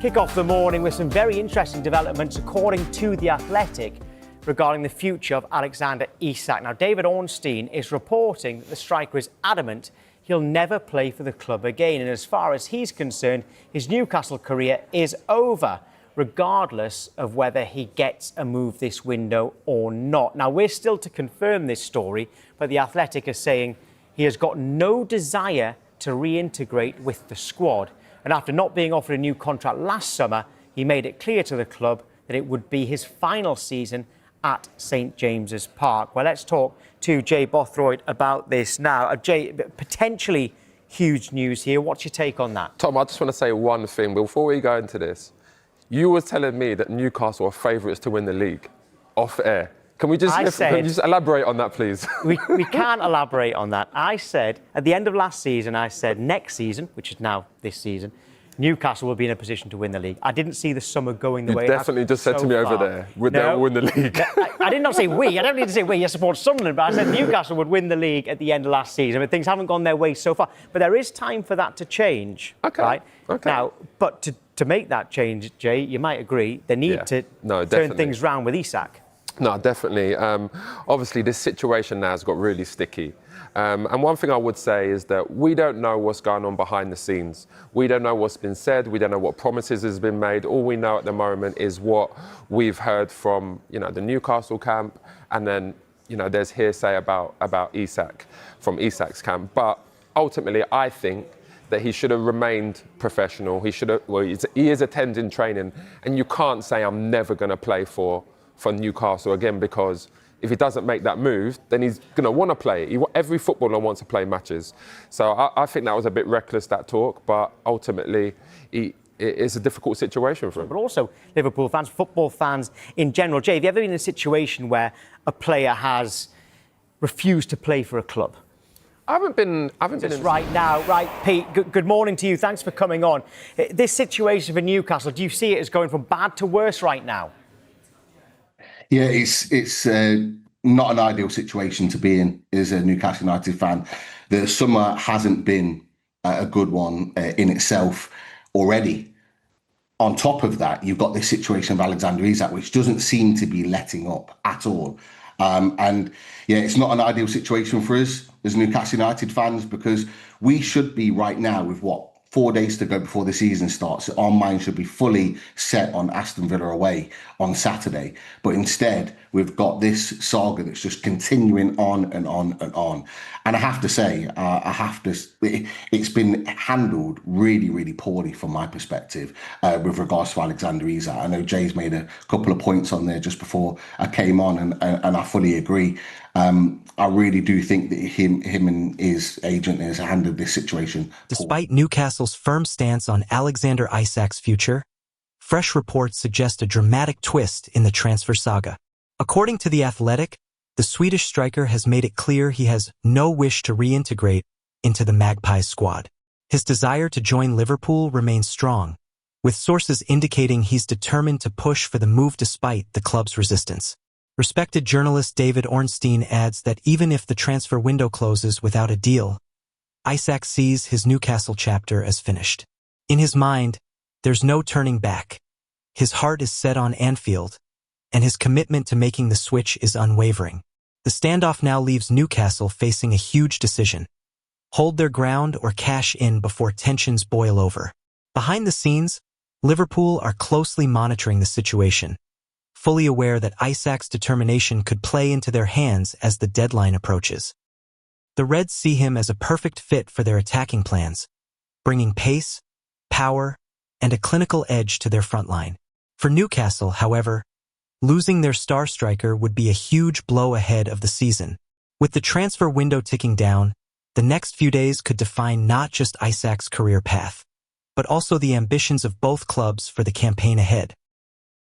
Kick off the morning with some very interesting developments according to The Athletic regarding the future of Alexander Isak. Now, David Ornstein is reporting that the striker is adamant he'll never play for the club again. And as far as he's concerned, his Newcastle career is over, regardless of whether he gets a move this window or not. Now, we're still to confirm this story, but The Athletic is saying he has got no desire to reintegrate with the squad. And after not being offered a new contract last summer, he made it clear to the club that it would be his final season at St James's Park. Well, let's talk to Jay Bothroyd about this now. Jay, potentially huge news here. What's your take on that? Tom, I just want to say one thing before we go into this. You were telling me that Newcastle are favourites to win the league off air. Can you just elaborate on that, please? we can't elaborate on that. I said, at the end of last season, I said next season, which is now this season, Newcastle will be in a position to win the league. I didn't see the summer going the way it has. You definitely just said to me over there, they'll win the league. I did not say we. I don't need to say we. I support Sunderland, but I said Newcastle would win the league at the end of last season. But things haven't gone their way so far. But there is time for that to change. Okay. Right? Okay. Now, but to make that change, Jay, you might agree, they need to turn things round with Isak. No, definitely. Obviously, this situation now has got really sticky. And one thing I would say is that we don't know what's going on behind the scenes. We don't know what's been said. We don't know what promises has been made. All we know at the moment is what we've heard from, the Newcastle camp, and then, there's hearsay about Isak from Isak's camp. But ultimately, I think that he should have remained professional. He is attending training, and you can't say I'm never going to play for Newcastle again, because if he doesn't make that move, then he's going to want to play. Every footballer wants to play matches. So I think that was a bit reckless, that talk, but ultimately it's a difficult situation for him. But also Liverpool fans, football fans in general. Jay, have you ever been in a situation where a player has refused to play for a club? I haven't been right now. Right, Pete, good morning to you. Thanks for coming on. This situation for Newcastle, do you see it as going from bad to worse right now? Yeah, it's not an ideal situation to be in as a Newcastle United fan. The summer hasn't been a good one in itself already. On top of that, you've got this situation of Alexander Isak, which doesn't seem to be letting up at all. And yeah, it's not an ideal situation for us as Newcastle United fans, because we should be right now with 4 days to go before the season starts. Our mind should be fully set on Aston Villa away on Saturday. But instead, we've got this saga that's just continuing on and on and on. And I have to say, it's been handled really, really poorly from my perspective with regards to Alexander Isak. I know Jay's made a couple of points on there just before I came on, and I fully agree. I really do think that him and his agent has handled this situation. Despite Newcastle's firm stance on Alexander Isak's future, fresh reports suggest a dramatic twist in the transfer saga. According to The Athletic, the Swedish striker has made it clear he has no wish to reintegrate into the Magpies squad. His desire to join Liverpool remains strong, with sources indicating he's determined to push for the move despite the club's resistance. Respected journalist David Ornstein adds that even if the transfer window closes without a deal, Isak sees his Newcastle chapter as finished. In his mind, there's no turning back. His heart is set on Anfield, and his commitment to making the switch is unwavering. The standoff now leaves Newcastle facing a huge decision: hold their ground or cash in before tensions boil over. Behind the scenes, Liverpool are closely monitoring the situation, fully aware that Isak's determination could play into their hands as the deadline approaches. The Reds see him as a perfect fit for their attacking plans, bringing pace, power, and a clinical edge to their front line. For Newcastle, however, losing their star striker would be a huge blow ahead of the season. With the transfer window ticking down, the next few days could define not just Isak's career path, but also the ambitions of both clubs for the campaign ahead.